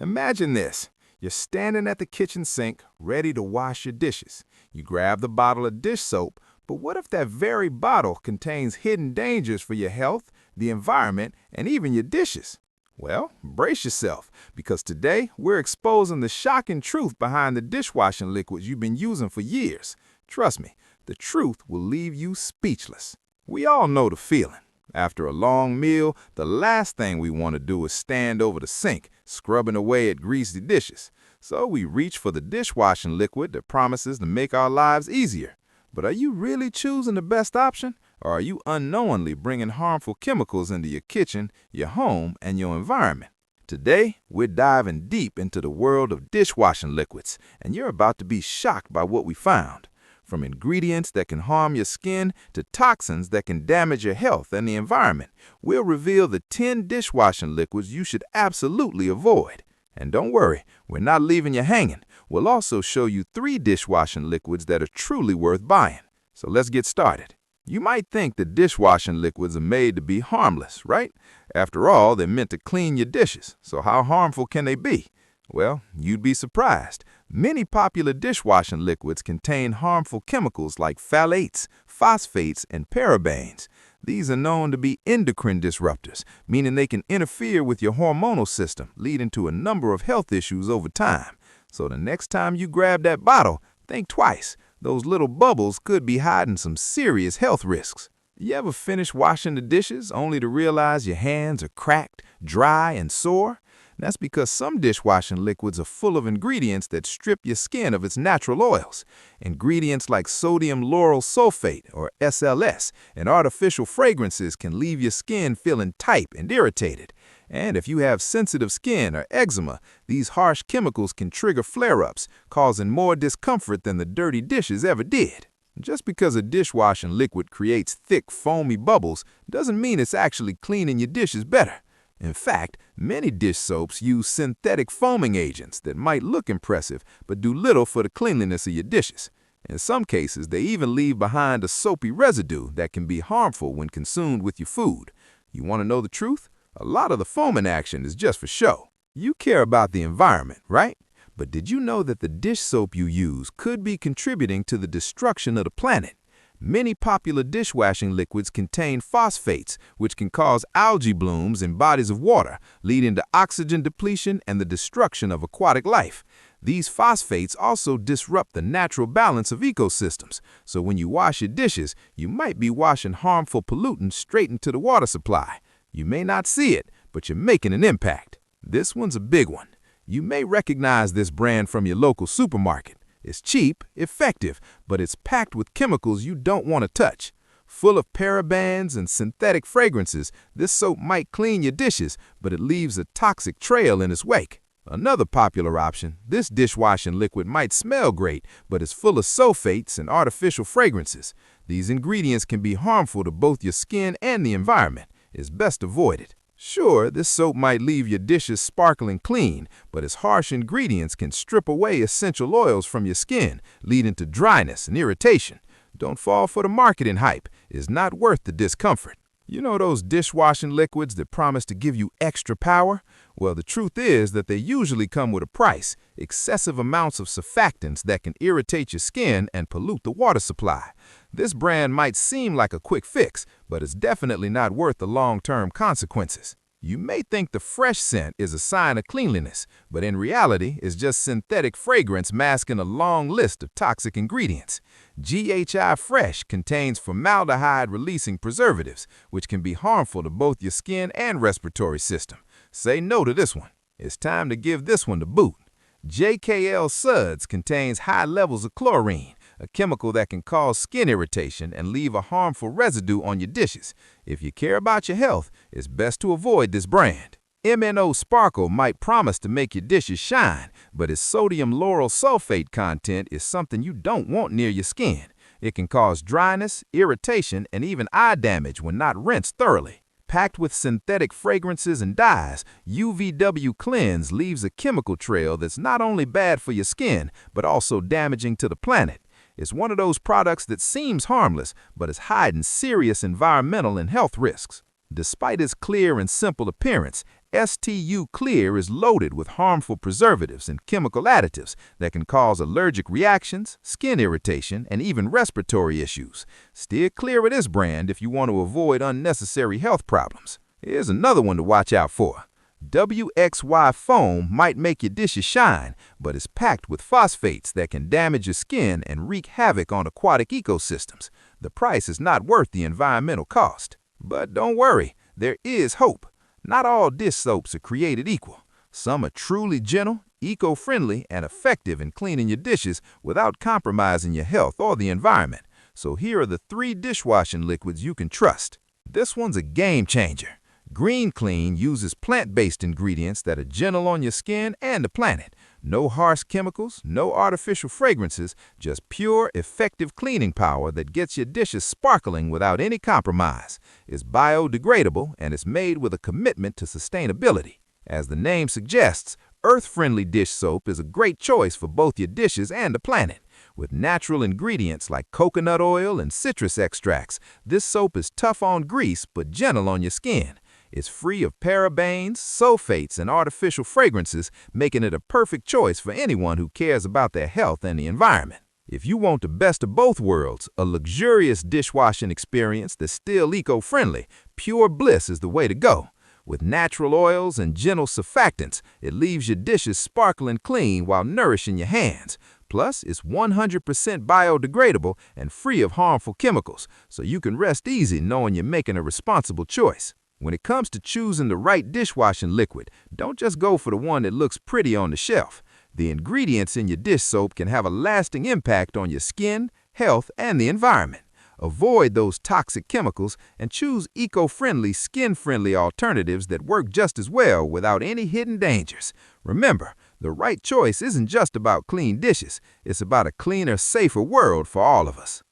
Imagine this. You're standing at the kitchen sink, ready to wash your dishes. You grab the bottle of dish soap, but what if that very bottle contains hidden dangers for your health, the environment, and even your dishes? Well, brace yourself, because today we're exposing the shocking truth behind the dishwashing liquids you've been using for years. Trust me, the truth will leave you speechless. We all know the feeling. After a long meal, the last thing we want to do is stand over the sink, scrubbing away at greasy dishes. So we reach for the dishwashing liquid that promises to make our lives easier. But are you really choosing the best option? Or are you unknowingly bringing harmful chemicals into your kitchen, your home, and your environment? Today, we're diving deep into the world of dishwashing liquids, and you're about to be shocked by what we found. From ingredients that can harm your skin to toxins that can damage your health and the environment, we'll reveal the 10 dishwashing liquids you should absolutely avoid. And don't worry, we're not leaving you hanging. We'll also show you 3 dishwashing liquids that are truly worth buying. So let's get started. You might think that dishwashing liquids are made to be harmless, right? After all, they're meant to clean your dishes, so how harmful can they be? Well, you'd be surprised. Many popular dishwashing liquids contain harmful chemicals like phthalates, phosphates, and parabens. These are known to be endocrine disruptors, meaning they can interfere with your hormonal system, leading to a number of health issues over time. So the next time you grab that bottle, think twice. Those little bubbles could be hiding some serious health risks. You ever finish washing the dishes only to realize your hands are cracked, dry, and sore? That's because some dishwashing liquids are full of ingredients that strip your skin of its natural oils. Ingredients like sodium lauryl sulfate, or SLS, and artificial fragrances can leave your skin feeling tight and irritated. And if you have sensitive skin or eczema, these harsh chemicals can trigger flare-ups, causing more discomfort than the dirty dishes ever did. Just because a dishwashing liquid creates thick, foamy bubbles doesn't mean it's actually cleaning your dishes better. In fact, many dish soaps use synthetic foaming agents that might look impressive but do little for the cleanliness of your dishes. In some cases, they even leave behind a soapy residue that can be harmful when consumed with your food. You want to know the truth? A lot of the foaming action is just for show. You care about the environment, right? But did you know that the dish soap you use could be contributing to the destruction of the planet? Many popular dishwashing liquids contain phosphates, which can cause algae blooms in bodies of water, leading to oxygen depletion and the destruction of aquatic life. These phosphates also disrupt the natural balance of ecosystems, so when you wash your dishes, you might be washing harmful pollutants straight into the water supply. You may not see it, but you're making an impact. This one's a big one. You may recognize this brand from your local supermarket. It's cheap, effective, but it's packed with chemicals you don't want to touch. Full of parabens and synthetic fragrances, this soap might clean your dishes, but it leaves a toxic trail in its wake. Another popular option, this dishwashing liquid might smell great, but it's full of sulfates and artificial fragrances. These ingredients can be harmful to both your skin and the environment. It's best avoided. Sure, this soap might leave your dishes sparkling clean, but its harsh ingredients can strip away essential oils from your skin, leading to dryness and irritation. Don't fall for the marketing hype. It's not worth the discomfort. You know those dishwashing liquids that promise to give you extra power? Well, the truth is that they usually come with a price, excessive amounts of surfactants that can irritate your skin and pollute the water supply. This brand might seem like a quick fix, but it's definitely not worth the long-term consequences. You may think the fresh scent is a sign of cleanliness, but in reality, it's just synthetic fragrance masking a long list of toxic ingredients. GHI Fresh contains formaldehyde-releasing preservatives, which can be harmful to both your skin and respiratory system. Say no to this one. It's time to give this one the boot. JKL Suds contains high levels of chlorine, a chemical that can cause skin irritation and leave a harmful residue on your dishes. If you care about your health, it's best to avoid this brand. MNO Sparkle might promise to make your dishes shine, but its sodium lauryl sulfate content is something you don't want near your skin. It can cause dryness, irritation, and even eye damage when not rinsed thoroughly. Packed with synthetic fragrances and dyes, UVW Cleanse leaves a chemical trail that's not only bad for your skin, but also damaging to the planet. It's one of those products that seems harmless, but is hiding serious environmental and health risks. Despite its clear and simple appearance, STU Clear is loaded with harmful preservatives and chemical additives that can cause allergic reactions, skin irritation, and even respiratory issues. Steer clear of this brand if you want to avoid unnecessary health problems. Here's another one to watch out for. WXY foam might make your dishes shine, but it's packed with phosphates that can damage your skin and wreak havoc on aquatic ecosystems. The price is not worth the environmental cost. But don't worry, there is hope. Not all dish soaps are created equal. Some are truly gentle, eco-friendly, and effective in cleaning your dishes without compromising your health or the environment. So here are the 3 dishwashing liquids you can trust. This one's a game changer. Green Clean uses plant-based ingredients that are gentle on your skin and the planet. No harsh chemicals, no artificial fragrances, just pure, effective cleaning power that gets your dishes sparkling without any compromise. It's biodegradable and it's made with a commitment to sustainability. As the name suggests, earth-friendly dish soap is a great choice for both your dishes and the planet. With natural ingredients like coconut oil and citrus extracts, this soap is tough on grease but gentle on your skin. It's free of parabens, sulfates, and artificial fragrances, making it a perfect choice for anyone who cares about their health and the environment. If you want the best of both worlds, a luxurious dishwashing experience that's still eco-friendly, Pure Bliss is the way to go. With natural oils and gentle surfactants, it leaves your dishes sparkling clean while nourishing your hands. Plus, it's 100% biodegradable and free of harmful chemicals, so you can rest easy knowing you're making a responsible choice. When it comes to choosing the right dishwashing liquid, don't just go for the one that looks pretty on the shelf. The ingredients in your dish soap can have a lasting impact on your skin, health, and the environment. Avoid those toxic chemicals and choose eco-friendly, skin-friendly alternatives that work just as well without any hidden dangers. Remember, the right choice isn't just about clean dishes. It's about a cleaner, safer world for all of us.